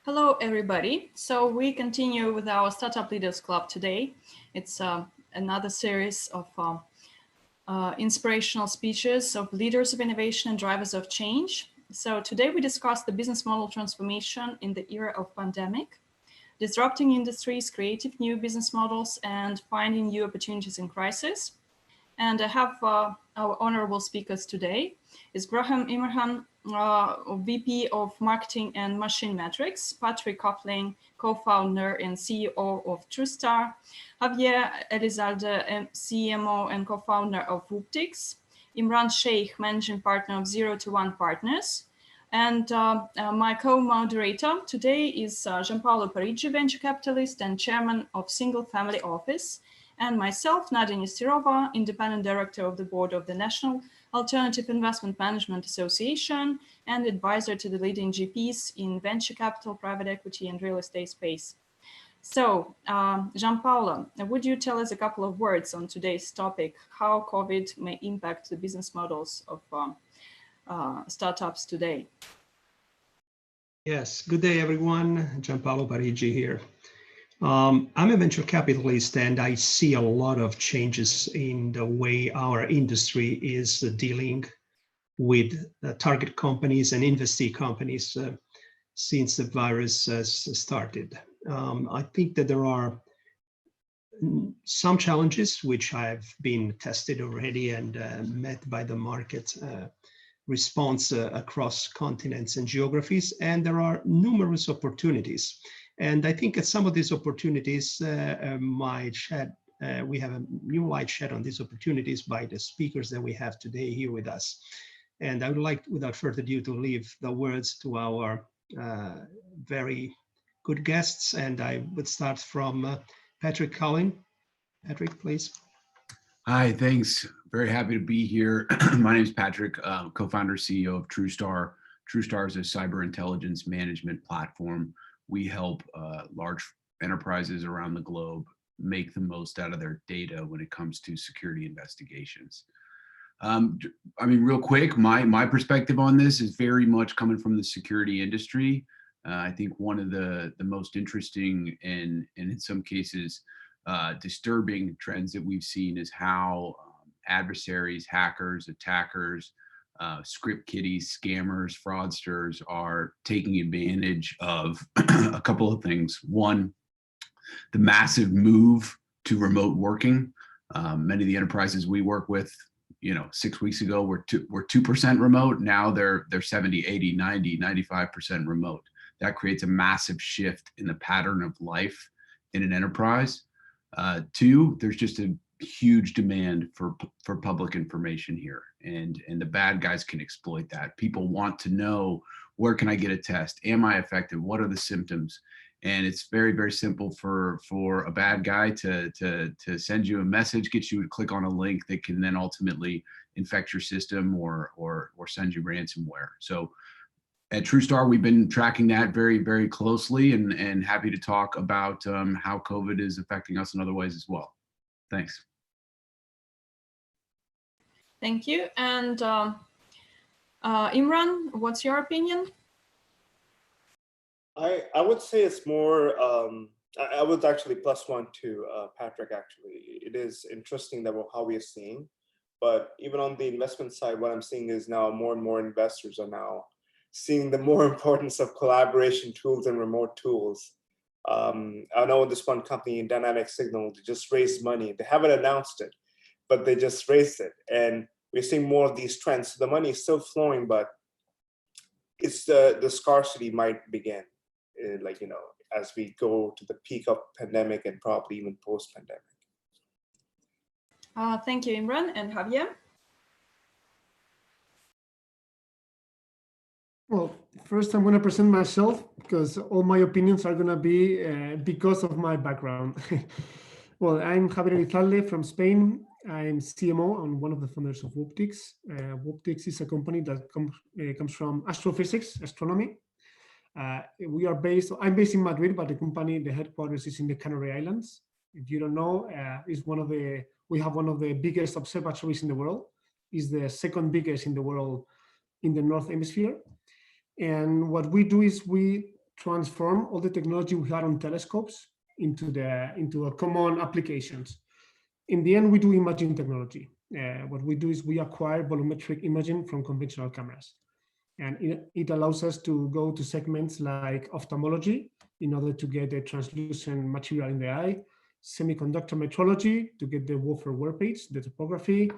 Hello, everybody. So we continue with our Startup Leaders Club today. It's another series of inspirational speeches of leaders of innovation and drivers of change. So today we discuss the business model transformation in the era of pandemic, disrupting industries, creative new business models, and finding new opportunities in crisis. And I have our honorable speakers today is Graham Immerhan, VP of Marketing and Machine Metrics, Patrick Coughlin, co-founder and CEO of TrueStar, Javier Elizalde, CMO and co-founder of Wooptix, Imran Sheikh, managing partner of 0 to 1 Partners, and my co-moderator today is Gianpaolo Parigi, venture capitalist and chairman of Single Family Office, and myself, Nadia Nestirova, independent director of the board of the National Alternative Investment Management Association and advisor to the leading GPs in venture capital, private equity, and real estate space. So, Gianpaolo, would you tell us a couple of words on today's topic, how COVID may impact the business models of startups today? Yes, good day, everyone. Gianpaolo Parigi here. I'm a venture capitalist and I see a lot of changes in the way our industry is dealing with target companies and investee companies since the virus has started. I think that there are some challenges which have been tested already and met by the market response across continents and geographies, and there are numerous opportunities. And I think that some of these opportunities might shed, we have a new light shed on these opportunities by the speakers that we have today here with us. And I would like, without further ado, to leave the words to our very good guests. And I would start from Patrick Coughlin. Patrick, please. Hi, thanks. Very happy to be here. My name is Patrick, co-founder, CEO of TrueStar. TrueStar is a cyber intelligence management platform. We help large enterprises around the globe make the most out of their data when it comes to security investigations. I mean, real quick, my perspective on this is very much coming from the security industry. I think one of the most interesting and in some cases disturbing trends that we've seen is how adversaries, hackers, attackers, script kiddies, scammers, fraudsters are taking advantage of a couple of things. One, the massive move to remote working. Many of the enterprises we work with, 6 weeks ago were 2% remote. Now they're 70, 80, 90, 95% remote. That creates a massive shift in the pattern of life in an enterprise. Two, there's just a huge demand for public information here, and the bad guys can exploit that. People want to know, where can I get a test? Am I effective? What are the symptoms? And it's very, very simple for a bad guy to send you a message, get you to click on a link that can then ultimately infect your system or send you ransomware. So at TrueStar, we've been tracking that very, very closely and happy to talk about how COVID is affecting us in other ways as well. Thanks. Thank you. And Imran, what's your opinion? I would say it's more, I would actually +1 to Patrick, actually. It is interesting that how we are seeing, but even on the investment side, what I'm seeing is now more and more investors are now seeing the more importance of collaboration tools and remote tools. I know this one company, Dynamic Signal, just raised money. They haven't announced it, but they just raised it. And we're seeing more of these trends. So the money is still flowing, but it's the scarcity might begin, as we go to the peak of pandemic and probably even post-pandemic. Thank you, Imran. And Javier? Well, first I'm going to present myself because all my opinions are going to be because of my background. Well, I'm Javier Elizalde from Spain. I'm CMO and one of the founders of Wooptix. Wooptix is a company that comes from astrophysics, astronomy. I'm based in Madrid, but the headquarters is in the Canary Islands. If you don't know, we have one of the biggest observatories in the world. It's the second biggest in the world in the North Hemisphere. And what we do is we transform all the technology we had on telescopes into a common applications. In the end, we do imaging technology. What we do is we acquire volumetric imaging from conventional cameras. And it allows us to go to segments like ophthalmology in order to get the translucent material in the eye, semiconductor metrology to get the wafer wear page, the topography.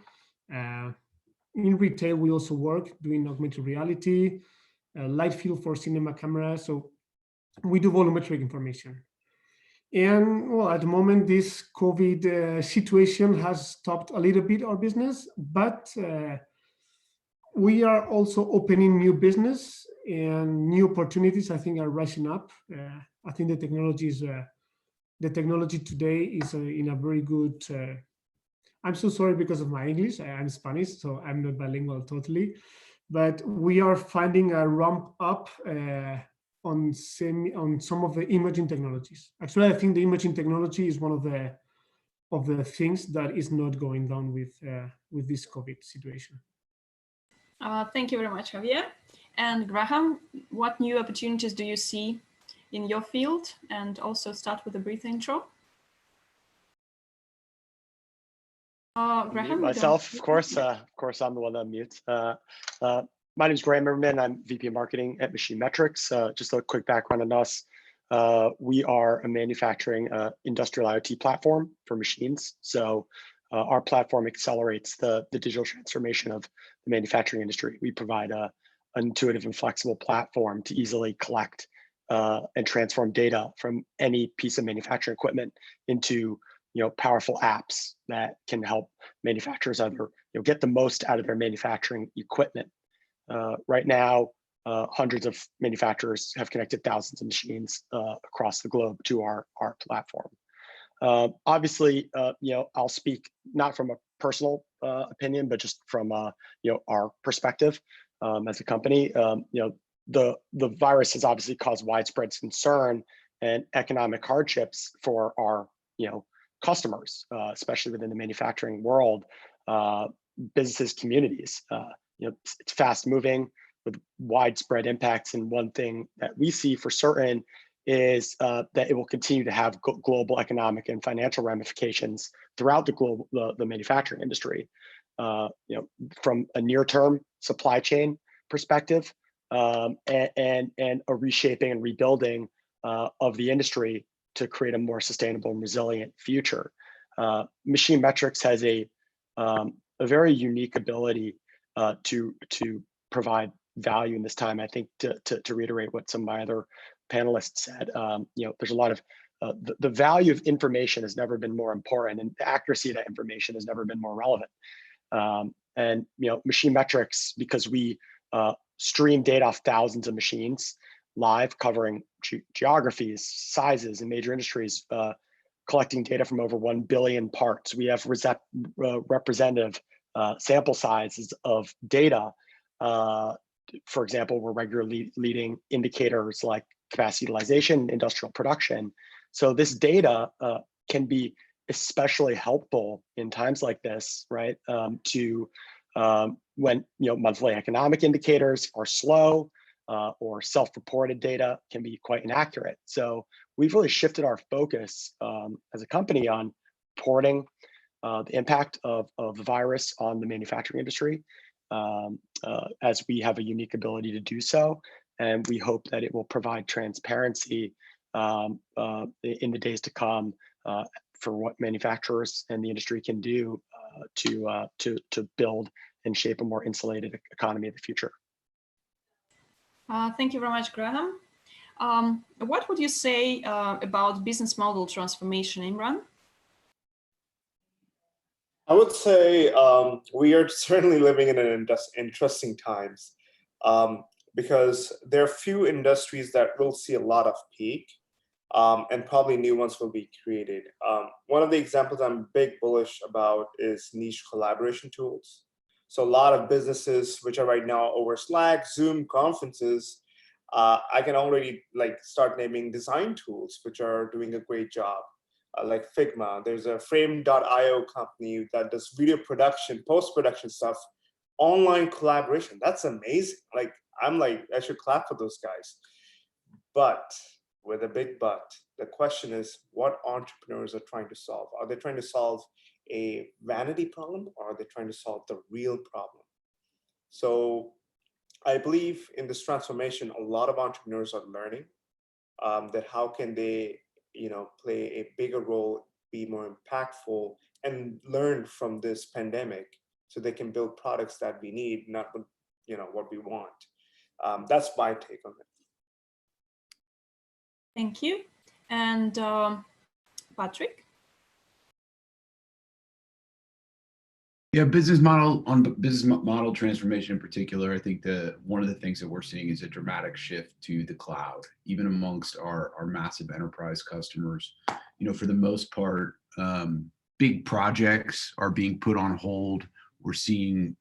In retail, we also work doing augmented reality, light field for cinema cameras. So we do volumetric information. And well, at the moment, this COVID situation has stopped a little bit our business, but we are also opening new business and new opportunities, I think, are rising up. I think the technology today is in a very good. I'm so sorry because of my English. I'm Spanish, so I'm not bilingual totally. But we are finding a ramp up on some of the imaging technologies. Actually, I think the imaging technology is one of the things that is not going down with this COVID situation. Thank you very much, Javier. And Graham, what new opportunities do you see in your field? And also start with a brief intro. Graham, myself, of course, I'm the one that mutes. My name is Graham Merman. I'm VP of Marketing at Machine Metrics. Just a quick background on us. We are a manufacturing industrial IoT platform for machines. So our platform accelerates the digital transformation of the manufacturing industry. We provide an intuitive and flexible platform to easily collect and transform data from any piece of manufacturing equipment into powerful apps that can help manufacturers either get the most out of their manufacturing equipment. Right now, hundreds of manufacturers have connected thousands of machines across the globe to our platform. Obviously, I'll speak not from a personal opinion, but just from our perspective as a company. The virus has obviously caused widespread concern and economic hardships for our customers, especially within the manufacturing world, businesses, communities. It's fast moving with widespread impacts, and one thing that we see for certain is that it will continue to have global economic and financial ramifications throughout the manufacturing industry. From a near-term supply chain perspective, and a reshaping and rebuilding of the industry to create a more sustainable and resilient future. Machine Metrics has a very unique ability to provide value in this time. I think to reiterate what some of my other panelists said, there's a lot of the value of information has never been more important, and the accuracy of that information has never been more relevant. And Machine Metrics, because we stream data off thousands of machines live, covering geographies, sizes, and major industries, collecting data from over 1 billion parts. We have representative sample sizes of data. For example, we're regularly leading indicators like capacity utilization, industrial production. So this data can be especially helpful in times like this, right? When monthly economic indicators are slow, or self-reported data can be quite inaccurate. So we've really shifted our focus as a company on reporting the impact of the virus on the manufacturing industry, as we have a unique ability to do so. And we hope that it will provide transparency in the days to come for what manufacturers and the industry can do to build and shape a more insulated economy of the future. Thank you very much, Graham. What would you say about business model transformation, Imran? I would say we are certainly living in an interesting times, because there are few industries that will see a lot of peak, and probably new ones will be created. One of the examples I'm big bullish about is niche collaboration tools. So a lot of businesses which are right now over Slack, Zoom conferences, I can already start naming design tools which are doing a great job, like Figma. There's a Frame.io company that does video production, post-production stuff, online collaboration. That's amazing. I should clap for those guys. But with a big but, the question is what entrepreneurs are trying to solve. Are they trying to solve a vanity problem, or are they trying to solve the real problem? So I believe in this transformation, a lot of entrepreneurs are learning that how can they, play a bigger role, be more impactful, and learn from this pandemic, so they can build products that we need, not what we want. That's my take on it. Thank you. And Patrick? Yeah, business model transformation in particular, I think one of the things that we're seeing is a dramatic shift to the cloud, even amongst our massive enterprise customers. For the most part, big projects are being put on hold. We're seeing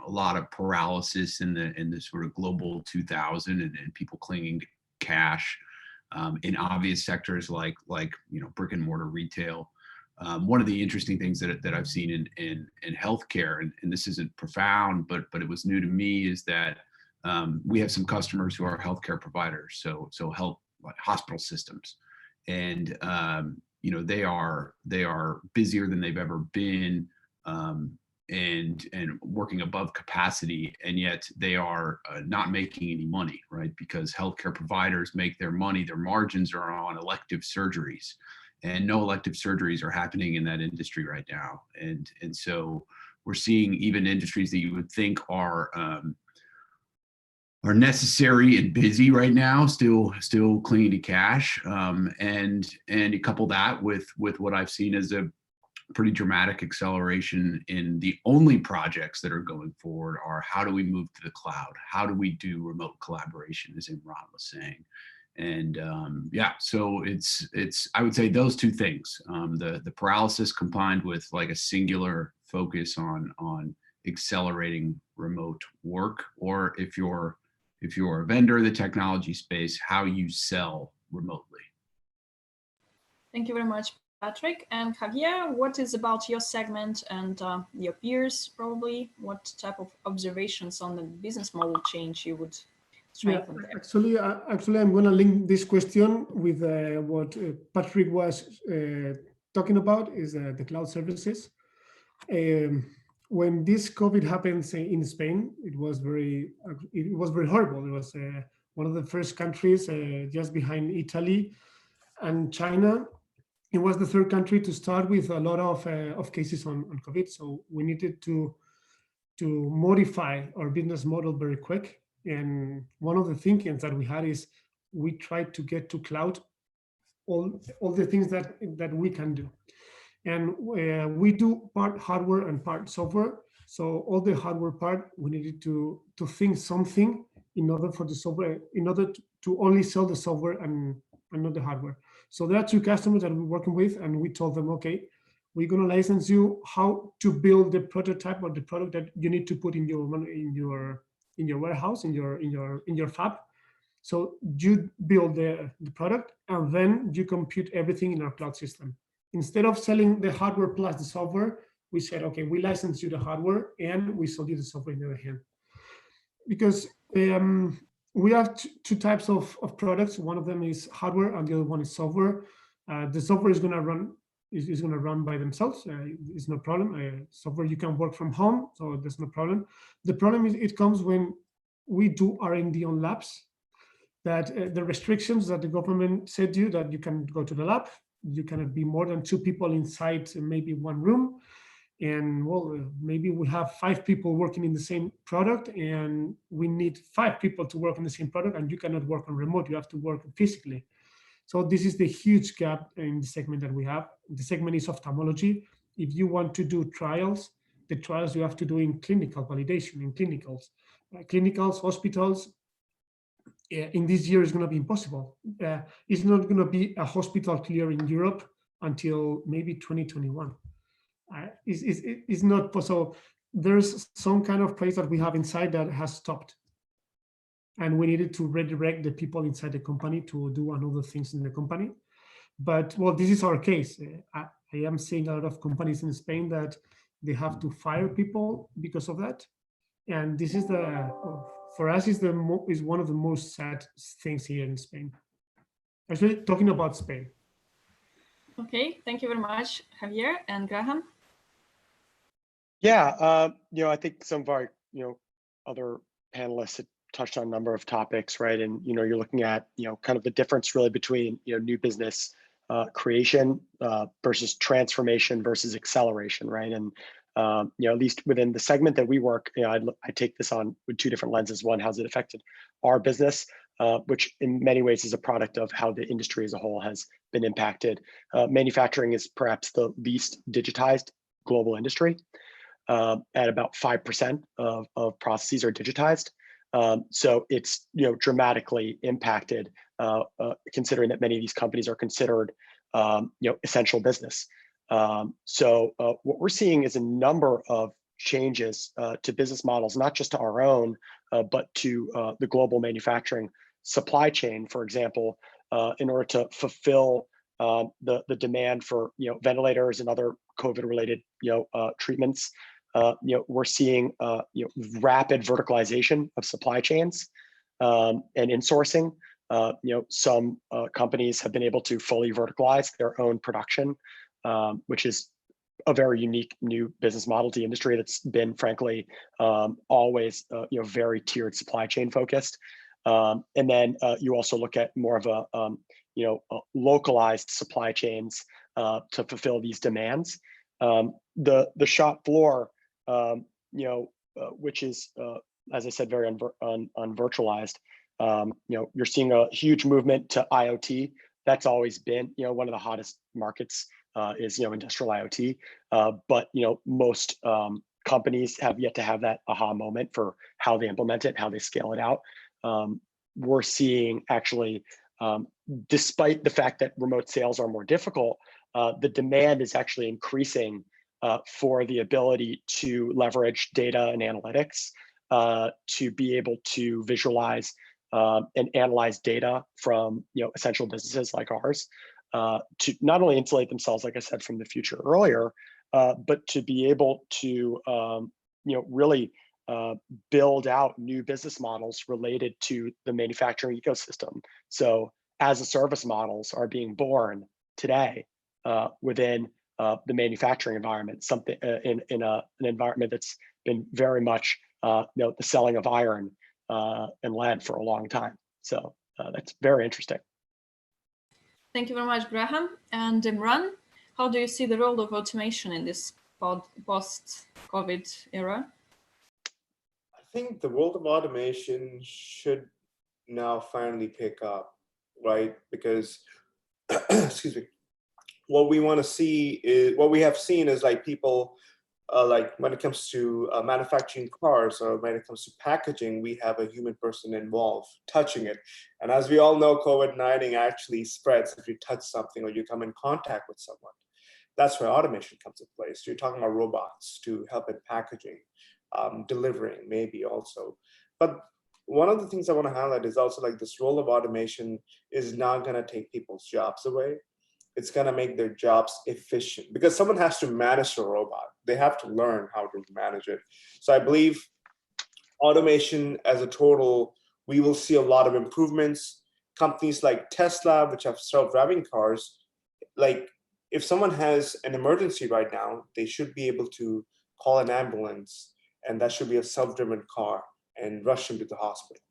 a lot of paralysis in the sort of global 2000 and people clinging to cash in obvious sectors like brick and mortar retail. One of the interesting things that I've seen in healthcare, and this isn't profound, but it was new to me, is that we have some customers who are healthcare providers, so health, like hospital systems, and they are busier than they've ever been, and working above capacity, and yet they are not making any money, right? Because healthcare providers make their money, their margins are on elective surgeries. And no elective surgeries are happening in that industry right now. And so we're seeing even industries that you would think are necessary and busy right now, still clinging to cash. And you couple that with what I've seen as a pretty dramatic acceleration in the only projects that are going forward are, how do we move to the cloud? How do we do remote collaboration, as Imran was saying? And so it's I would say those two things, the paralysis combined with like a singular focus on accelerating remote work, or if you're a vendor in the technology space, how you sell remotely. Thank you very much, Patrick. And Javier, what is about your segment and your peers probably? What type of observations on the business model change you would strengthen there? Actually, I'm going to link this question with what Patrick was talking about, is the cloud services. When this COVID happened in Spain, it was very horrible. It was one of the first countries, just behind Italy and China. It was the third country to start with a lot of cases on COVID. So we needed to modify our business model very quick. And one of the thinkings that we had is we tried to get to cloud all the things that we can do. And we do part hardware and part software. So all the hardware part, we needed to think something in order for the software, in order to only sell the software and not the hardware. So there are two customers that we're working with, and we told them, okay, we're going to license you how to build the prototype or the product that you need to put in your warehouse, in your fab. So you build the product, and then you compute everything in our cloud system. Instead of selling the hardware plus the software, we said, okay, we license you the hardware and we sold you the software in the other hand. Because we have two types of products. One of them is hardware and the other one is software. The software is going to run by themselves. It's no problem. Software, you can work from home, so there's no problem. The problem is it comes when we do R&D on labs, that the restrictions that the government said to you, that you can go to the lab, you cannot be more than 2 people inside maybe one room. And well, maybe we have 5 people working in the same product, and we need 5 people to work on the same product, and you cannot work on remote, you have to work physically. So this is the huge gap in the segment that we have. The segment is ophthalmology. If you want to do trials, the trials you have to do in clinical validation, in clinicals. Clinicals, hospitals, in this year is going to be impossible. It's not going to be a hospital clear in Europe until maybe 2021. It's not possible. There's some kind of place that we have inside that has stopped. And we needed to redirect the people inside the company to do another things in the company. But well, this is our case. I am seeing a lot of companies in Spain that they have to fire people because of that. And this is for us is one of the most sad things here in Spain. Actually, talking about Spain. Okay, thank you very much, Javier and Graham. Yeah, I think some of our, other panelists had touched on a number of topics, right? And, you're looking at, kind of the difference really between, new business creation versus transformation versus acceleration, right? And, at least within the segment that we work, I take this on with two different lenses. One, how's it affected our business, which in many ways is a product of how the industry as a whole has been impacted. Manufacturing is perhaps the least digitized global industry. At about 5% of processes are digitized. So it's dramatically impacted, considering that many of these companies are considered essential business. So what we're seeing is a number of changes to business models, not just to our own, but to the global manufacturing supply chain. For example, in order to fulfill the demand for ventilators and other COVID-related treatments, we're seeing rapid verticalization of supply chains and insourcing. Some companies have been able to fully verticalize their own production, which is a very unique new business model to the industry that's been, frankly, always very tiered supply chain focused. And then you also look at more of a localized supply chains to fulfill these demands. The shop floor, which is, as I said, very unvirtualized. You're seeing a huge movement to IoT. That's always been, one of the hottest markets is, industrial IoT. But, most companies have yet to have that aha moment for how they implement it, how they scale it out. We're seeing actually, despite the fact that remote sales are more difficult, the demand is actually increasing for the ability to leverage data and analytics to be able to visualize and analyze data from essential businesses like ours, to not only insulate themselves, like I said, from the future earlier, but to be able to really build out new business models related to the manufacturing ecosystem. So as a service models are being born today within the manufacturing environment, something in an environment that's been very much the selling of iron and lead for a long time. So that's very interesting. Thank you very much, Graham. And Imran, how do you see the role of automation in this post-COVID era? I think the world of automation should now finally pick up, right? Because, excuse me, what we want to see is, what we have seen is like people, like when it comes to manufacturing cars or when it comes to packaging, we have a human person involved touching it. And as we all know, COVID-19 actually spreads if you touch something or you come in contact with someone. That's where automation comes into place. So you're talking about robots to help in packaging, delivering maybe also. But one of the things I want to highlight is also like this role of automation is not going to take people's jobs away. It's going to make their jobs efficient because someone has to manage a robot. They have to learn how to manage it. So I believe automation as a total, we will see a lot of improvements. Companies like Tesla, which have self-driving cars, like if someone has an emergency right now, they should be able to call an ambulance, and that should be a self-driven car and rush them to the hospital.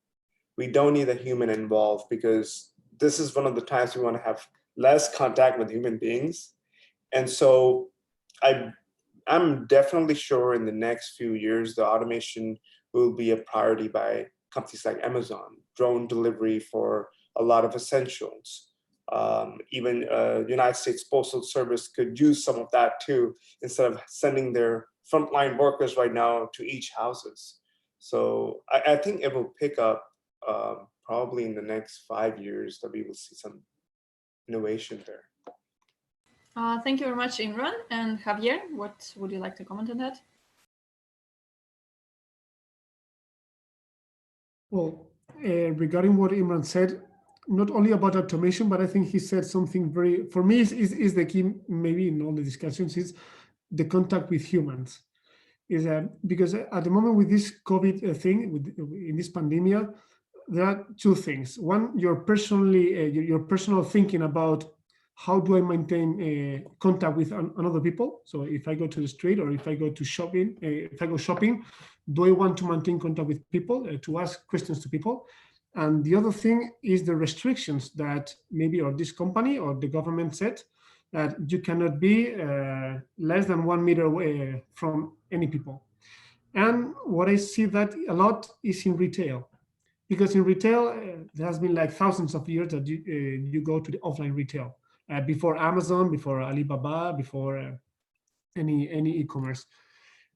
We don't need a human involved because this is one of the times we want to have less contact with human beings. And so I'm definitely sure in the next few years, the automation will be a priority by companies like Amazon, drone delivery for a lot of essentials. Even United States Postal Service could use some of that too, instead of sending their frontline workers right now to each houses. So I think it will pick up probably in the next 5 years that we will see some innovation there. Thank you very much, Imran. And Javier, what would you like to comment on that? Well, regarding what Imran said, not only about automation, but I think he said something very, for me, is the key, maybe in all the discussions, is the contact with humans. Is because at the moment with this COVID thing, in this pandemic, there are two things. One, your personal thinking about how do I maintain contact with other people. So if I go to the street or if I go to shopping, do I want to maintain contact with people, to ask questions to people? And the other thing is the restrictions that maybe or this company or the government set that you cannot be less than 1 meter away from any people. And what I see that a lot is in retail, because in retail there has been like thousands of years that you go to the offline retail before Amazon, before Alibaba, before any e-commerce.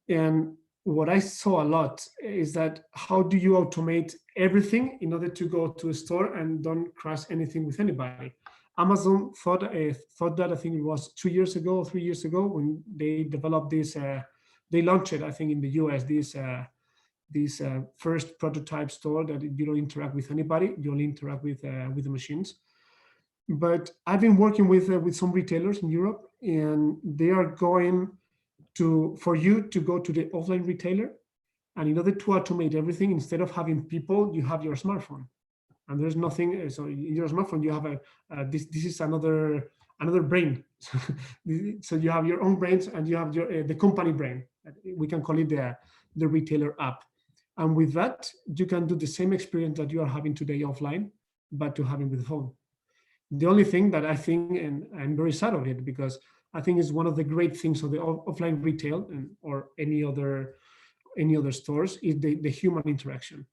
And what I saw a lot is that how do you automate everything in order to go to a store and don't crash anything with anybody? Amazon thought that, I think it was 2 years ago, 3 years ago, when they developed this, they launched it, I think in the US, this first prototype store that you don't interact with anybody, you only interact with the machines. But I've been working with some retailers in Europe, and they are going for you to go to the offline retailer, and in order to automate everything, instead of having people, you have your smartphone, and there's nothing. So in your smartphone, you have this is another brain. So you have your own brains, and you have your the company brain. We can call it the retailer app. And with that, you can do the same experience that you are having today offline, but to having with phone. The only thing that I think, and I'm very sad of it, because I think it's one of the great things of the offline retail or any other stores, is the human interaction.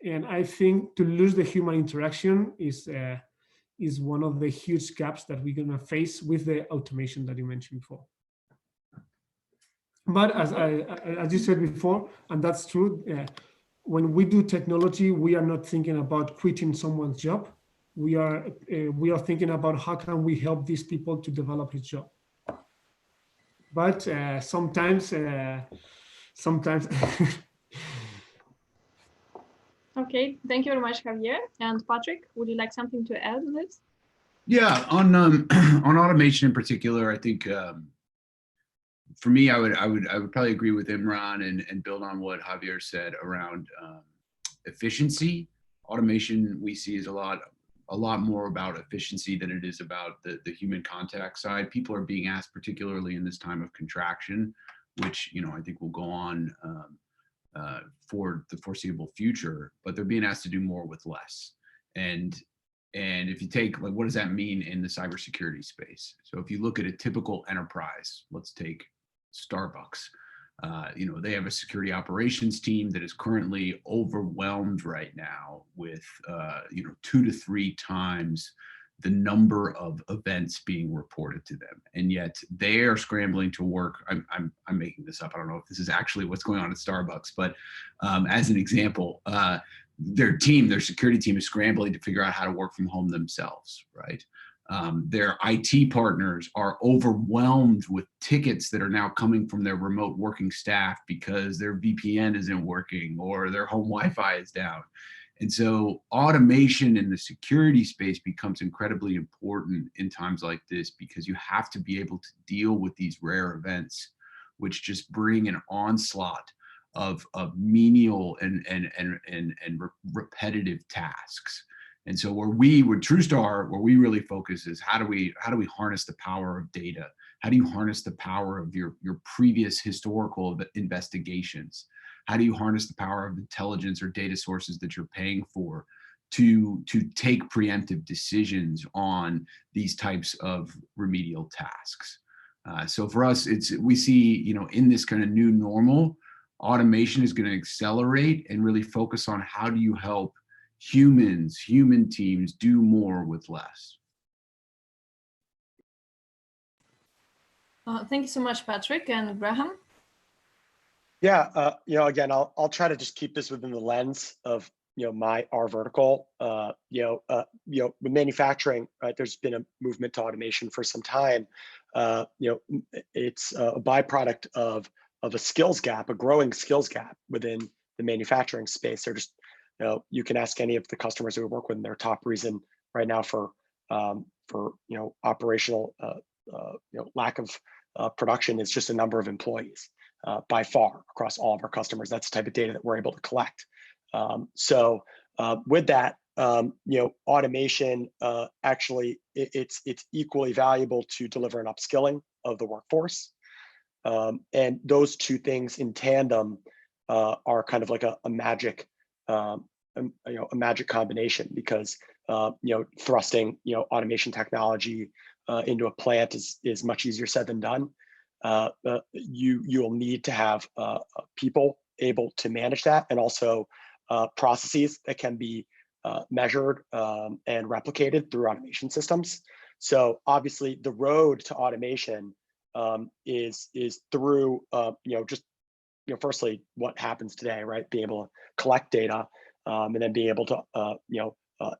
And I think to lose the human interaction is one of the huge gaps that we're gonna face with the automation that you mentioned before. But as you said before, and that's true, when we do technology, we are not thinking about quitting someone's job. We are thinking about how can we help these people to develop his job. But sometimes. Okay, thank you very much, Javier. And Patrick, would you like something to add on this? Yeah, on automation in particular, I think for me, I would probably agree with Imran and build on what Javier said around efficiency. Automation we see is a lot more about efficiency than it is about the human contact side. People are being asked, particularly in this time of contraction, which I think will go on for the foreseeable future, but they're being asked to do more with less. And if you take, like, what does that mean in the cybersecurity space? So if you look at a typical enterprise, let's take Starbucks. They have a security operations team that is currently overwhelmed right now with 2 to 3 times the number of events being reported to them, and yet they are scrambling to work. I'm making this up. I don't know if this is actually what's going on at Starbucks, but as an example, their security team is scrambling to figure out how to work from home themselves, right? Their IT partners are overwhelmed with tickets that are now coming from their remote working staff because their VPN isn't working or their home Wi-Fi is down. And so automation in the security space becomes incredibly important in times like this, because you have to be able to deal with these rare events, which just bring an onslaught of menial and repetitive tasks. And so with TrueStar, where we really focus is how do we harness the power of data? How do you harness the power of your previous historical investigations? How do you harness the power of intelligence or data sources that you're paying for to take preemptive decisions on these types of remedial tasks? So for us, we see, in this kind of new normal, automation is going to accelerate and really focus on how do you help human teams do more with less. Thank you so much, Patrick. And Graham? Yeah, again, I'll try to just keep this within the lens of our vertical. With manufacturing, right, there's been a movement to automation for some time. It's a byproduct of a skills gap, a growing skills gap within the manufacturing space. They're just, you can ask any of the customers who we work with, and their top reason right now for operational lack of production is just a number of employees. By far across all of our customers. That's the type of data that we're able to collect. So With that, automation actually it's equally valuable to deliver an upskilling of the workforce, and those two things in tandem are kind of like a magic, a magic combination, because thrusting automation technology into a plant is much easier said than done. You'll need to have people able to manage that, and also processes that can be measured and replicated through automation systems. So obviously the road to automation is through just firstly what happens today, right? Being able to collect data, and then being able to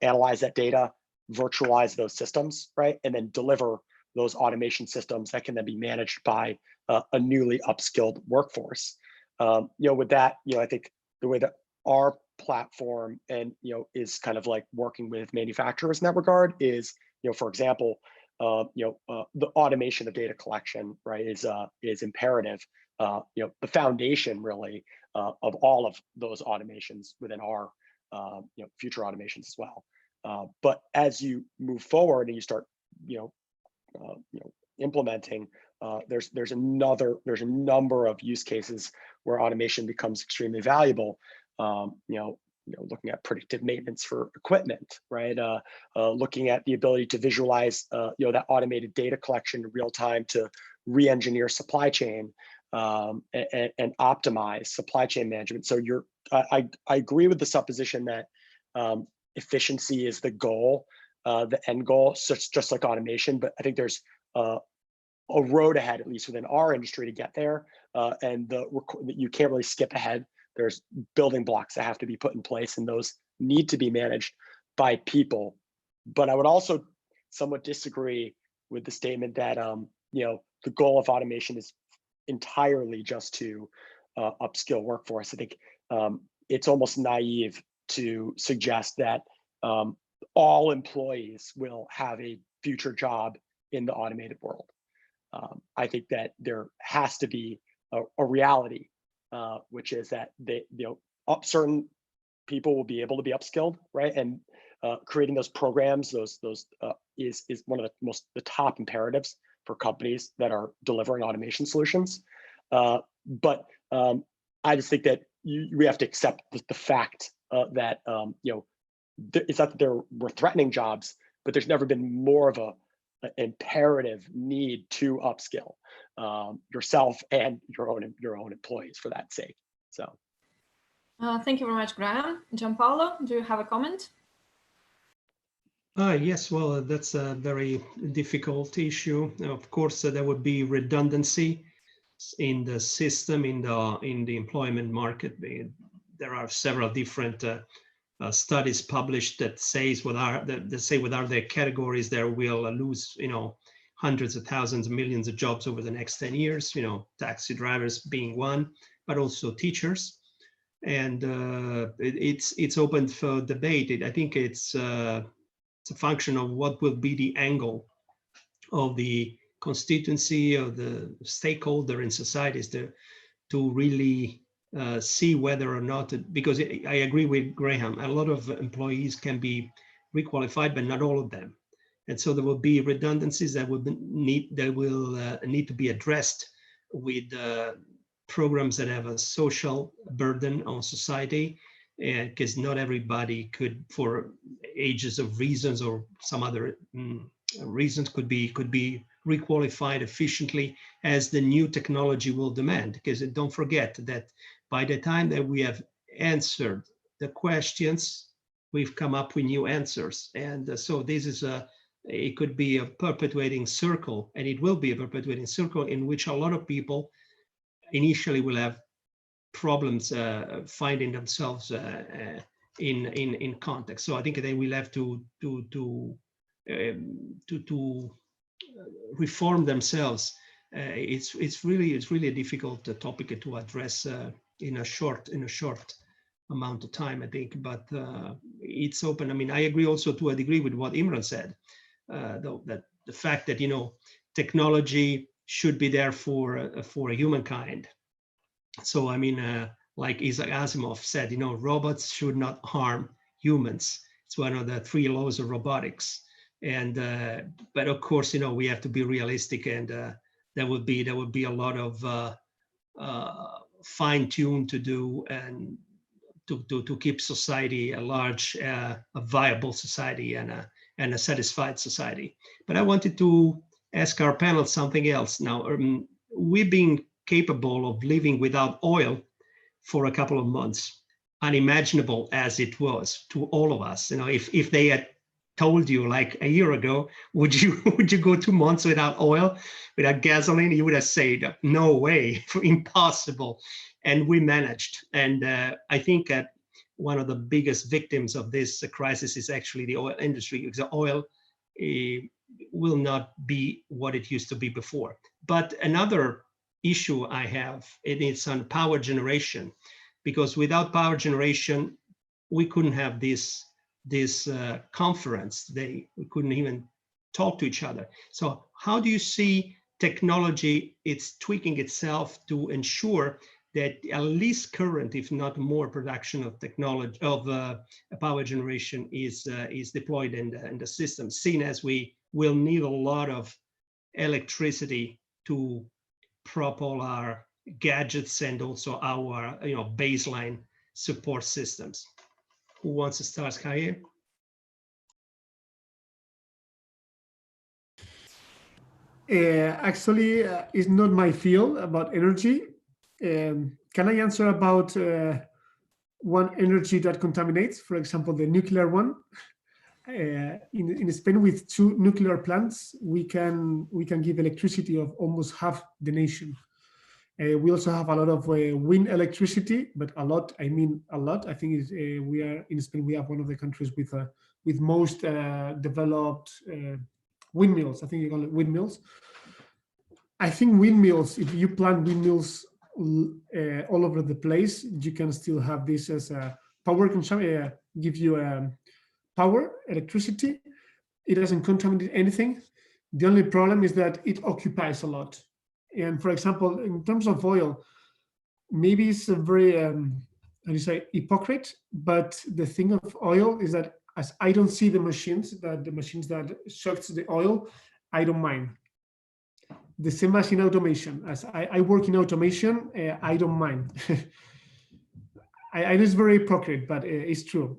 analyze that data, virtualize those systems, right? And then deliver those automation systems that can then be managed by a newly upskilled workforce. With that, I think the way that our platform and is kind of like working with manufacturers in that regard is, for example, the automation of data collection, right, is imperative. The foundation really of all of those automations within our future automations as well. But as you move forward and you start implementing, there's a number of use cases where automation becomes extremely valuable. Looking at predictive maintenance for equipment, right? Looking at the ability to visualize, that automated data collection in real time to re-engineer supply chain and optimize supply chain management. So I agree with the supposition that efficiency is the goal, the end goal, just like automation. But I think there's a road ahead, at least within our industry, to get there, and you can't really skip ahead. There's building blocks that have to be put in place, and those need to be managed by people. But I would also somewhat disagree with the statement that the goal of automation is entirely just to upskill workforce. I think it's almost naive to suggest that all employees will have a future job in the automated world. I think that there has to be a reality, which is that certain people will be able to be upskilled, right? And creating those programs, those is one of the top imperatives for companies that are delivering automation solutions. But I just think that we have to accept the fact that it's not that we're threatening jobs, but there's never been more of an imperative need to upskill yourself and your own employees for that sake. So thank you very much, Graham. Gianpaolo, do you have a comment? Yes, well, that's a very difficult issue. Of course, there would be redundancy in the system, in the employment market. There are several different studies published that say what are the categories that will lose, hundreds of thousands, millions of jobs over the next 10 years. Taxi drivers being one, but also teachers. And it's open for debate. I think it's a function of what will be the angle of the constituency of the stakeholder in societies to really see whether or not, because I agree with Graham, a lot of employees can be requalified, but not all of them. And so there will be redundancies that will need to be addressed with programs that have a social burden on society, because not everybody could, for ages of reasons or some other reasons, could be requalified efficiently as the new technology will demand. Because don't forget that by the time that we have answered the questions, we've come up with new answers. And so this is it could be a perpetuating circle, and it will be a perpetuating circle in which a lot of people initially will have problems finding themselves in context. So I think they will have to reform themselves. It's really a difficult topic to address in a short amount of time, I think. But it's open. I mean, I agree also to a degree with what Imran said, though, that the fact that technology should be there for humankind. So I mean, like Isaac Asimov said, robots should not harm humans. It's one of the 3 laws of robotics. And but of course, we have to be realistic, and there would be a lot of fine-tune to do, and to keep society a large, a viable society, and a satisfied society. But I wanted to ask our panel something else. Now, we've been capable of living without oil for a couple of months, unimaginable as it was to all of us. If they had told you like a year ago, would you go 2 months without oil, without gasoline? You would have said, no way, impossible. And we managed. And I think that one of the biggest victims of this crisis is actually the oil industry, because oil will not be what it used to be before. But another issue I have, it's on power generation, because without power generation, we couldn't have this conference. We couldn't even talk to each other. So how do you see technology, it's tweaking itself to ensure that at least current, if not more, production of technology, of power generation is deployed in the system, seen as we will need a lot of electricity to prop all our gadgets and also our baseline support systems? Who wants to start? Javier? Actually, it's not my field about energy. Can I answer about one energy that contaminates, for example, the nuclear one? In Spain, with 2 nuclear plants, we can give electricity of almost half the nation. We also have a lot of wind electricity, but a lot, I mean a lot. I think we are in Spain. We have one of the countries with most developed windmills. I think you call it windmills. I think windmills, if you plant windmills all over the place, you can still have this as a power consumption, give you power, electricity. It doesn't contaminate anything. The only problem is that it occupies a lot. And for example, in terms of oil, maybe it's a very, how do you say, hypocrite, but the thing of oil is that as I don't see the machines that sucks the oil, I don't mind. The same as in automation. As I work in automation, I don't mind. It is very hypocrite, but it's true.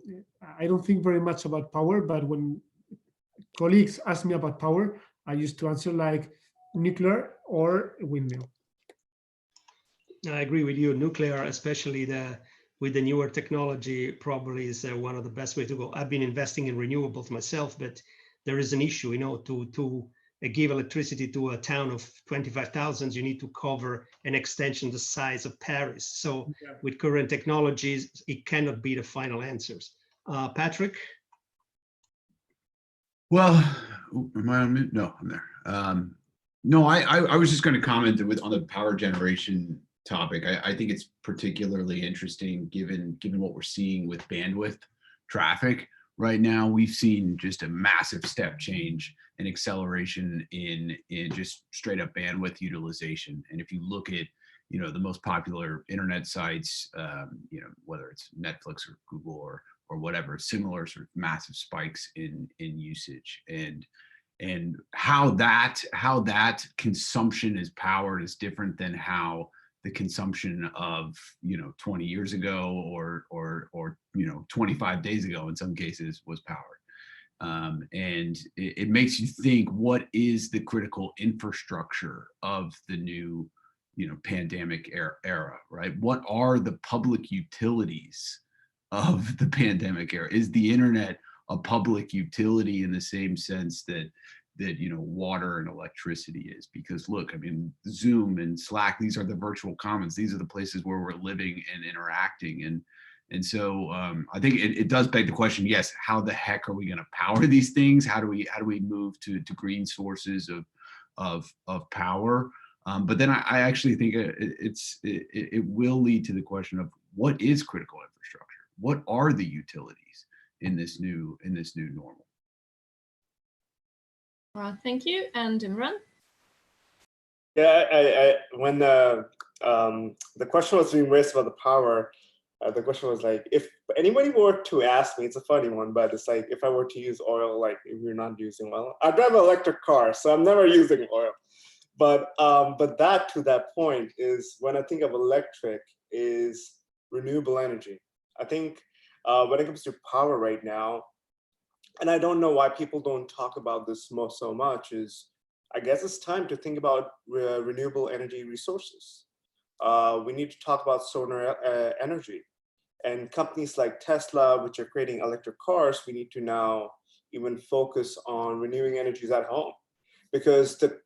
I don't think very much about power, but when colleagues ask me about power, I used to answer like nuclear or windmill. I agree with you. Nuclear, especially with the newer technology, probably is one of the best way to go. I've been investing in renewables myself, but there is an issue, to give electricity to a town of 25,000, you need to cover an extension the size of Paris. So yeah, with current technologies, it cannot be the final answers. Patrick? Well, am I on mute? No, I'm there. No, I was just going to comment on the power generation topic. I think it's particularly interesting given what we're seeing with bandwidth traffic. Right now, we've seen just a massive step change and acceleration in just straight up bandwidth utilization. And if you look at, the most popular internet sites, whether it's Netflix or Google or whatever, similar sort of massive spikes in usage, and how that consumption is powered is different than how the consumption of 20 years ago or 25 days ago in some cases was powered. And it makes you think, what is the critical infrastructure of the new pandemic era, right? What are the public utilities of the pandemic era? Is the internet a public utility in the same sense that water and electricity is? Because look, I mean, Zoom and Slack, these are the virtual commons. These are the places where we're living and interacting. And so I think it does beg the question, yes, how the heck are we going to power these things? How do we move to green sources of power? But then I actually think it will lead to the question of what is critical infrastructure? What are the utilities in this new normal? Thank you. And Imran? Yeah, when the question was being raised about the power, The question was like, if anybody were to ask me, it's a funny one, but it's like, if I were to use oil, like if we're not using oil, I drive an electric car, so I'm never using oil. But that to that point is when I think of electric is renewable energy. I think when it comes to power right now, and I don't know why people don't talk about this so much, is I guess it's time to think about renewable energy resources. We need to talk about solar energy. And companies like Tesla, which are creating electric cars, we need to now even focus on renewing energies at home, because the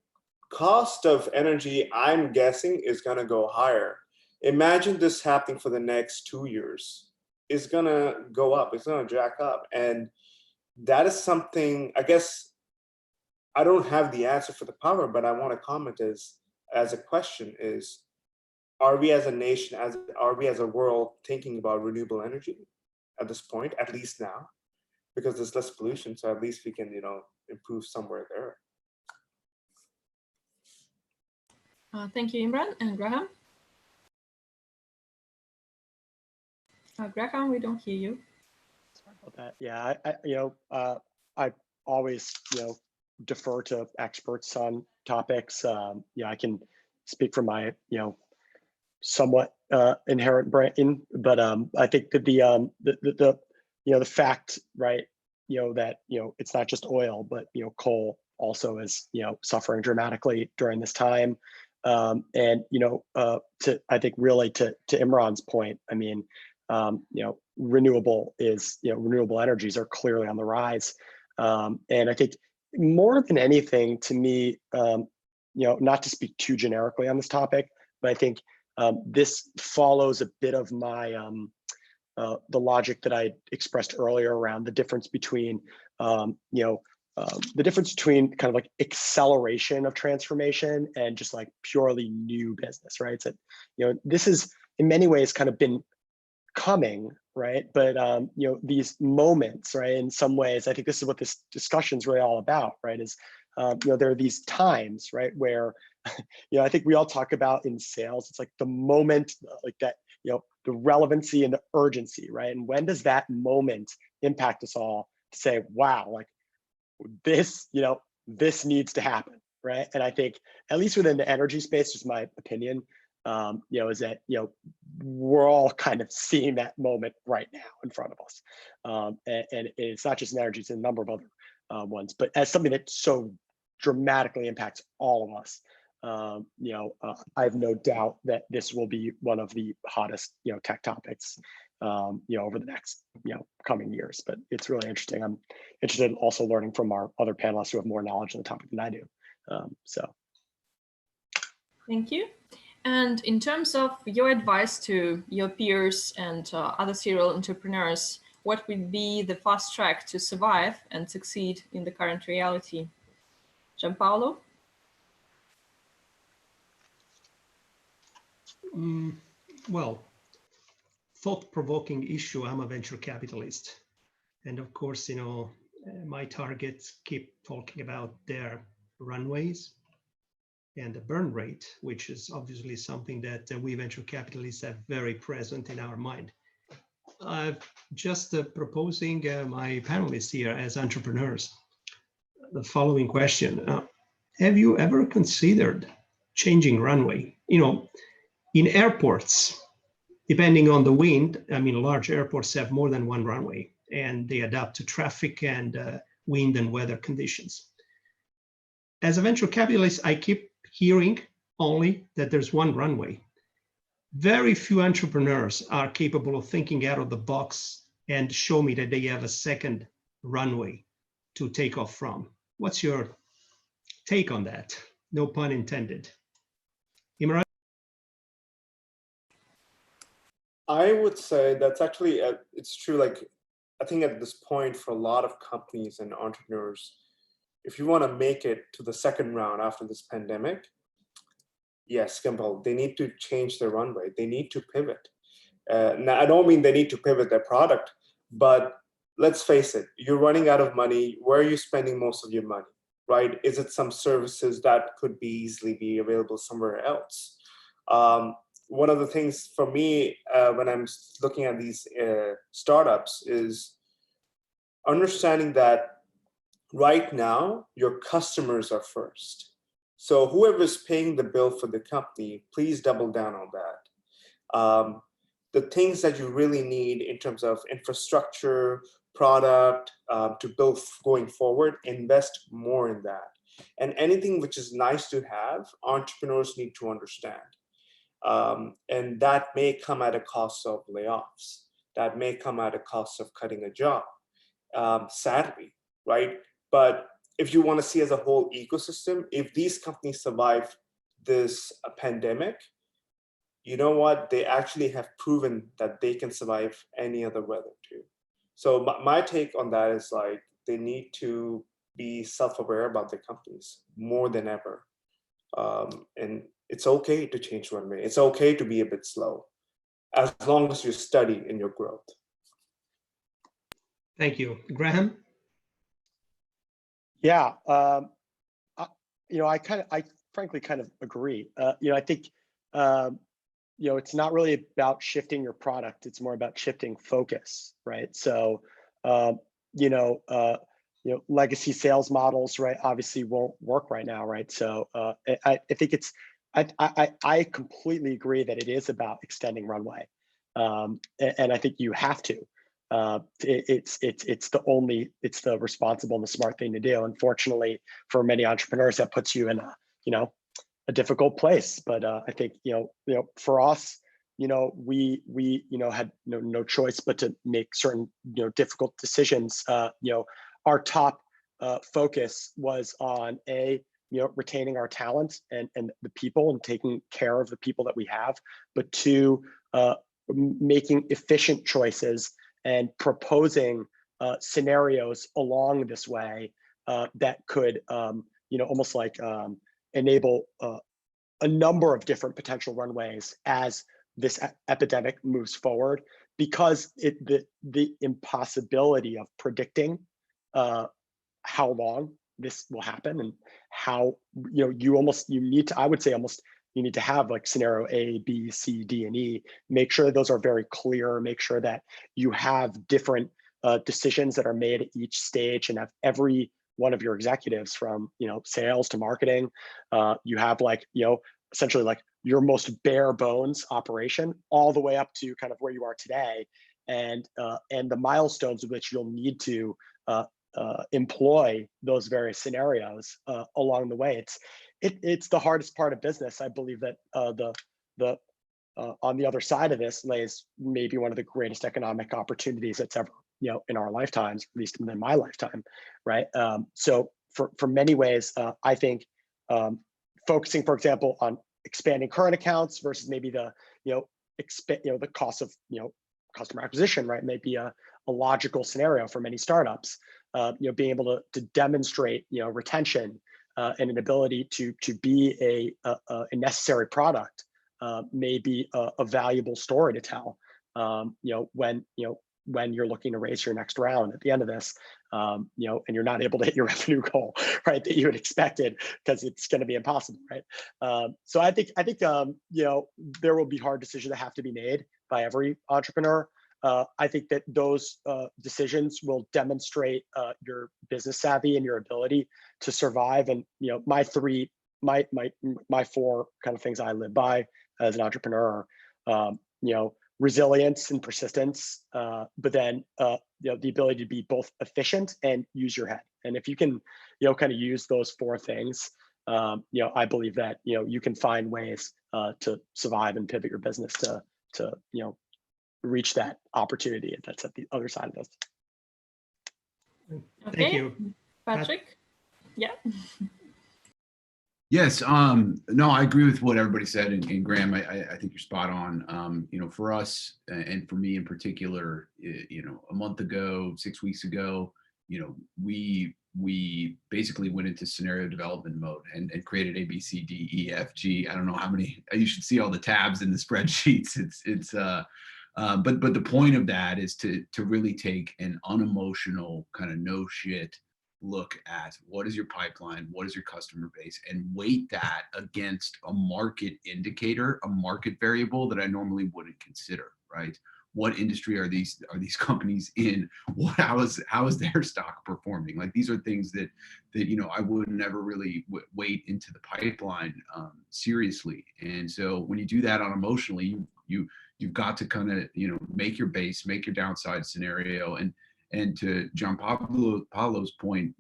cost of energy, I'm guessing, is going to go higher. Imagine this happening for the next 2 years. It's going to go up. It's going to jack up. And that is something, I guess, I don't have the answer for the power, but I want to comment as a question is, are we as a nation, are we as a world thinking about renewable energy at this point, at least now? Because there's less pollution, so at least we can, improve somewhere there. Thank you, Imran. And Graham? Graham, we don't hear you. Sorry about that. Yeah, I always, defer to experts on topics. I can speak from my, somewhat inherent brain, but I think that the fact, right, that it's not just oil, but coal also is suffering dramatically during this time, and I think really to Imran's point, I mean, renewable energies are clearly on the rise, and I think more than anything, to me, not to speak too generically on this topic, but I think this follows a bit of my the logic that I expressed earlier around the difference between kind of like acceleration of transformation and just like purely new business, right? So this is in many ways kind of been coming, right? But these moments, right? In some ways, I think this is what this discussion is really all about, right? Is there are these times, right, where I think we all talk about in sales, it's like the moment, like that, the relevancy and the urgency, right? And when does that moment impact us all to say, wow, like this, this needs to happen, right? And I think at least within the energy space, just my opinion, is that we're all kind of seeing that moment right now in front of us, and it's not just in energy; it's in a number of other ones. But as something that so dramatically impacts all of us, I have no doubt that this will be one of the hottest tech topics over the next coming years. But it's really interesting. I'm interested in also learning from our other panelists who have more knowledge on the topic than I do. Thank you. And in terms of your advice to your peers and other serial entrepreneurs, what would be the fast track to survive and succeed in the current reality? Gianpaolo? Well, thought-provoking issue. I'm a venture capitalist. And of course, my targets keep talking about their runways and the burn rate, which is obviously something that we venture capitalists have very present in our mind. Just proposing my panelists here as entrepreneurs the following question. Have you ever considered changing runway? In airports, depending on the wind, I mean, large airports have more than one runway, and they adapt to traffic and wind and weather conditions. As a venture capitalist, I keep hearing only that there's one runway. Very few entrepreneurs are capable of thinking out of the box and show me that they have a second runway to take off from. What's your take on that? No pun intended. Imran? I would say that's actually, it's true. Like, I think at this point for a lot of companies and entrepreneurs, if you want to make it to the second round after this pandemic, yes, Kimball, they need to change their runway. They need to pivot. Now, I don't mean they need to pivot their product, but let's face it, you're running out of money. Where are you spending most of your money, right? Is it some services that could be easily be available somewhere else? one of the things for me when I'm looking at these startups is understanding that right now your customers are first. So whoever's paying the bill for the company, please double down on that. The things that you really need in terms of infrastructure, product to build going forward, invest more in that. And anything which is nice to have, entrepreneurs need to understand. And that may come at a cost of layoffs. That may come at a cost of cutting a job, sadly, right? But if you want to see as a whole ecosystem, if these companies survive this pandemic, you know what? They actually have proven that they can survive any other weather too. So my take on that is like, they need to be self-aware about their companies more than ever. And it's okay to change runway. It's okay to be a bit slow, as long as you study in your growth. Thank you. Graham? Yeah, I frankly kind of agree. I think, it's not really about shifting your product. It's more about shifting focus, right? So, legacy sales models, right, obviously won't work right now, right? So I think I completely agree that it is about extending runway, and I think you have to. It's the responsible and the smart thing to do. Unfortunately, for many entrepreneurs, that puts you in a difficult place. But I think for us, we had no choice but to make certain difficult decisions. Our top focus was on retaining our talent and the people and taking care of the people that we have, but two, making efficient choices and proposing scenarios along this way that could, almost like enable a number of different potential runways as this epidemic moves forward, because the impossibility of predicting how long this will happen and how you need to, I would say almost you need to have like scenario A, B, C, D, and E. Make sure those are very clear. Make sure that you have different decisions that are made at each stage, and have every one of your executives from sales to marketing. You have essentially like your most bare bones operation all the way up to kind of where you are today, and the milestones in which you'll need to employ those various scenarios along the way. It's the hardest part of business. I believe that on the other side of this lays maybe one of the greatest economic opportunities that's ever in our lifetimes, at least in my lifetime, right? So for many ways, I think focusing, for example, on expanding current accounts versus maybe the the cost of customer acquisition, right, may be a logical scenario for many startups. Being able to demonstrate retention and an ability to be a necessary product may be a valuable story to tell. When you're looking to raise your next round at the end of this, and you're not able to hit your revenue goal, right, that you had expected, because it's going to be impossible, right? So I think there will be hard decisions that have to be made by every entrepreneur. I think that those decisions will demonstrate your business savvy and your ability to survive. And my four kind of things I live by as an entrepreneur are, resilience and persistence, but then the ability to be both efficient and use your head. And if you can kind of use those four things, I believe that you can find ways to survive and pivot your business to reach that opportunity that's at the other side of this. Okay. Thank you. Patrick? Yeah. Yes, no, I agree with what everybody said, and Graham, I think you're spot on. For us, and for me in particular, a month ago, 6 weeks ago, we basically went into scenario development mode and created A, B, C, D, E, F, G. I don't know how many. You should see all the tabs in the spreadsheets. But the point of that is to really take an unemotional kind of no shit, look at what is your pipeline, what is your customer base, and weight that against a market indicator, a market variable that I normally wouldn't consider, right? What industry are these companies in? How is their stock performing? Like, these are things that I would never really weight into the pipeline seriously. And so when you do that on emotionally, you've got to kind of make your base, make your downside scenario, and to Gianpaolo's point,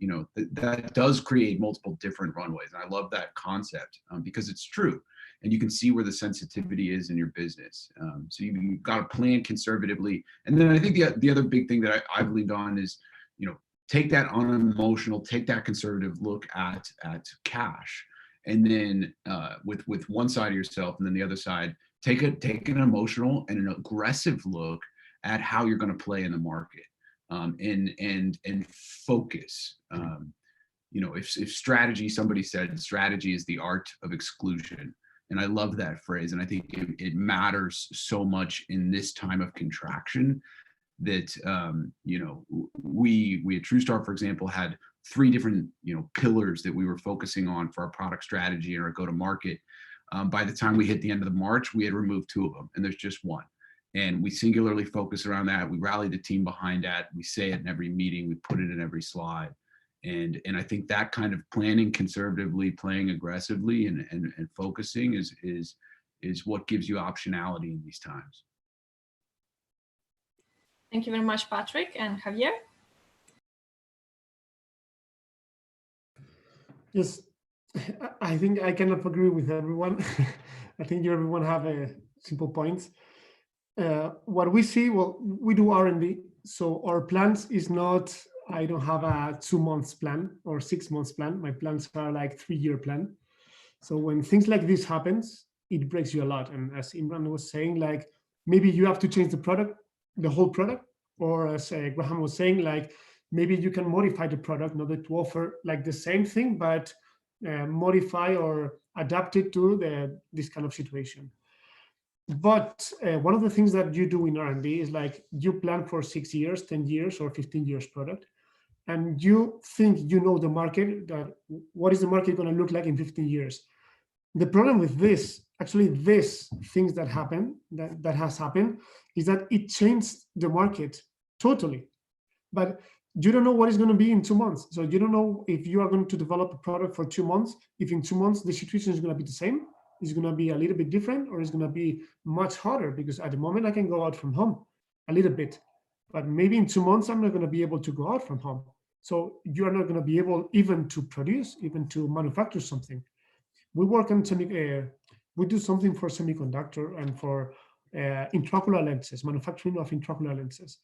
that does create multiple different runways. And I love that concept because it's true. And you can see where the sensitivity is in your business. So you've got to plan conservatively. And then I think the other big thing that I've leaned on is, take that unemotional, take that conservative look at cash. And then with one side of yourself, and then the other side, take an emotional and an aggressive look at how you're going to play in the market. And focus. If strategy, somebody said strategy is the art of exclusion. And I love that phrase. And I think it matters so much in this time of contraction that, we at TrueStar, for example, had 3 different, pillars that we were focusing on for our product strategy and our go-to-market. By the time we hit the end of the March, we had removed 2 of them, and there's just 1. And we singularly focus around that. We rally the team behind that. We say it in every meeting. We put it in every slide. And I think that kind of planning conservatively, playing aggressively, and focusing is what gives you optionality in these times. Thank you very much, Patrick. And Javier? Yes, I think I cannot agree with everyone. I think everyone have a simple points. What we see, well, we do R&D, so our plans is not, I don't have a 2 months plan or 6 months plan. My plans are like 3-year plan. So when things like this happens, it breaks you a lot. And as Imran was saying, like, maybe you have to change the product, the whole product, or as Graham was saying, like, maybe you can modify the product in order to offer like the same thing, but modify or adapt it to this kind of situation. But one of the things that you do in R&D is like you plan for 6 years, 10 years, or 15 years product, and you think you know the market, that what is the market going to look like in 15 years. The problem with this, actually this things that happen, that has happened, is that it changed the market totally. But you don't know what is going to be in 2 months. So you don't know if you are going to develop a product for 2 months, if in 2 months the situation is going to be the same, is going to be a little bit different, or is going to be much harder, because at the moment I can go out from home a little bit, but maybe in 2 months I'm not going to be able to go out from home. So you're not going to be able even to produce, even to manufacture something. We work on we do something for semiconductor and for intraocular lenses, manufacturing of intraocular lenses.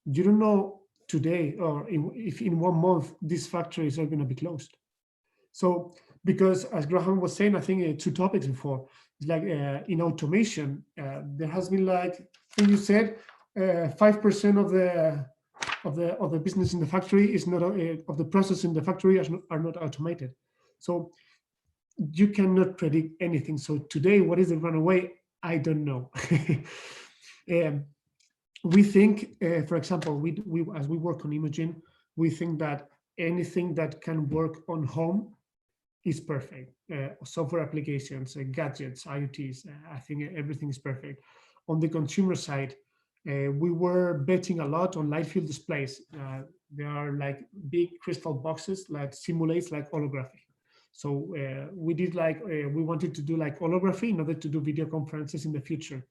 You don't know today or if in 1 month these factories are going to be closed. So because as Graham was saying, I think 2 topics before, like in automation, there has been like, I think you said 5% of the business in the factory is not of the process in the factory are not automated. So you cannot predict anything. So today, what is the runaway? I don't know. We think, for example, we as we work on imaging, we think that anything that can work on home is perfect. Software applications, gadgets, IoTs, I think everything is perfect. On the consumer side, we were betting a lot on light field displays. They are like big crystal boxes that simulates like holography. So we did like, we wanted to do like holography in order to do video conferences in the future.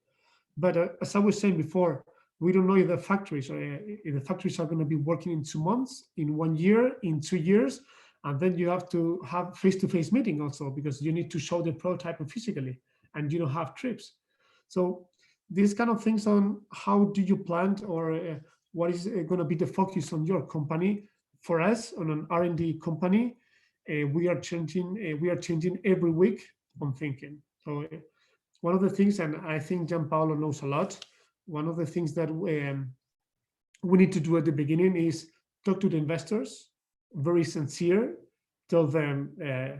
But as I was saying before, we don't know if the factories are going to be working in 2 months, in 1 year, in 2 years. And then you have to have face-to-face meeting also, because you need to show the prototype physically and you don't have trips. So these kind of things on how do you plan, or what is going to be the focus on your company. For us, on an R&D company, we are changing every week on thinking. So one of the things, and I think Gianpaolo knows a lot, one of the things that we need to do at the beginning is talk to the investors, very sincere, tell them,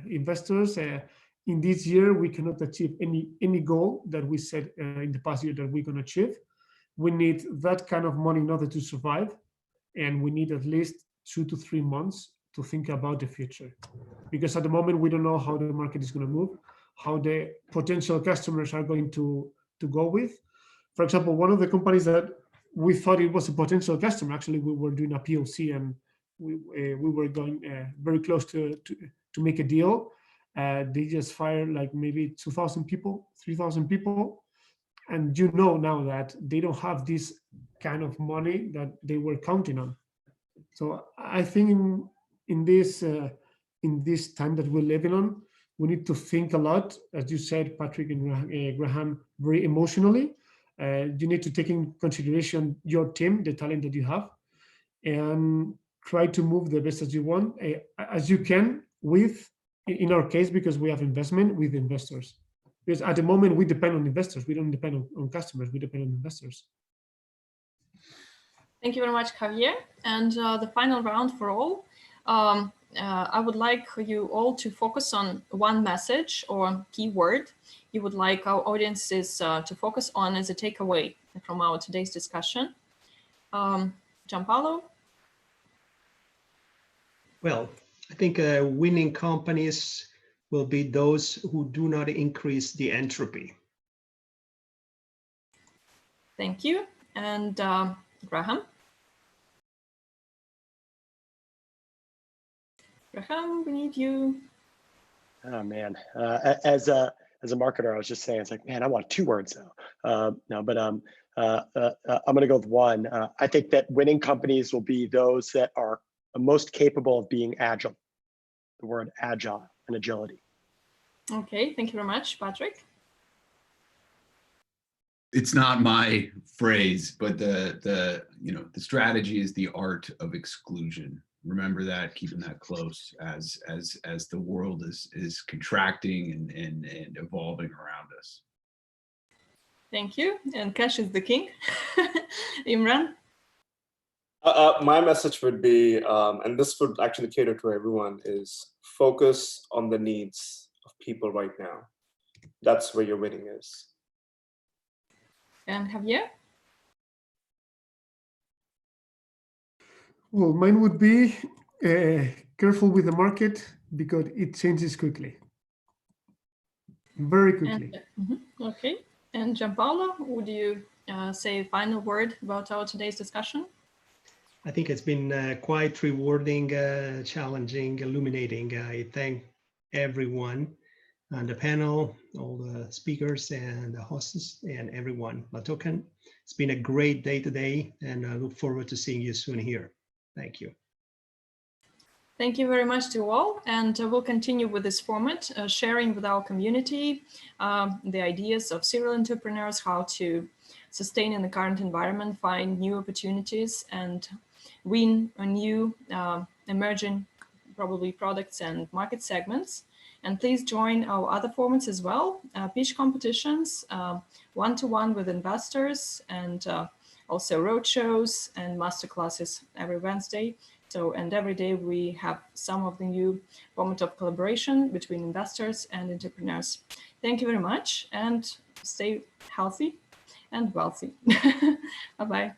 investors, in this year, we cannot achieve any goal that we set in the past year that we're going to achieve. We need that kind of money in order to survive. And we need at least 2 to 3 months to think about the future, because at the moment we don't know how the market is going to move, how the potential customers are going to go with. For example, one of the companies that we thought it was a potential customer, actually we were doing a POC and we were going very close to make a deal. They just fired like maybe 2,000 people, 3,000 people. And you know now that they don't have this kind of money that they were counting on. So I think in this time that we're living on, we need to think a lot, as you said, Patrick and Graham, very emotionally. You need to take in consideration your team, the talent that you have, and try to move the best as you want, as you can with, in our case, because we have investment, with investors. Because at the moment we depend on investors. We don't depend on customers, we depend on investors. Thank you very much, Javier. And the final round for all. I would like you all to focus on one message or keyword you would like our audiences to focus on as a takeaway from our today's discussion. Gianpaolo? Well, I think winning companies will be those who do not increase the entropy. Thank you. And Graham? Graham, we need you. Oh man, as a marketer, I was just saying, it's like, man, I want 2 words now. No, but I'm going to go with one. I think that winning companies will be those that are most capable of being agile. The word agile and agility. Okay, thank you very much, Patrick. It's not my phrase, but the strategy is the art of exclusion. Remember that, keeping that close as the world is contracting and evolving around us. Thank you. And cash is the king. Imran? My message would be, and this would actually cater to everyone, is focus on the needs of people right now. That's where your winning is. And Javier? Well, mine would be careful with the market because it changes quickly. Very quickly. And, okay. And Gianpaolo, would you say a final word about our today's discussion? I think it's been quite rewarding, challenging, illuminating. I thank everyone on the panel, all the speakers and the hosts and everyone. Latokan, it's been a great day today, and I look forward to seeing you soon here. Thank you. Thank you very much to all, and we'll continue with this format, sharing with our community the ideas of serial entrepreneurs, how to sustain in the current environment, find new opportunities, and win a new emerging probably products and market segments. And please join our other formats as well, pitch competitions, one-to-one with investors, and also roadshows and masterclasses every Wednesday. So, and every day we have some of the new format of collaboration between investors and entrepreneurs. Thank you very much, and stay healthy and wealthy. Bye-bye.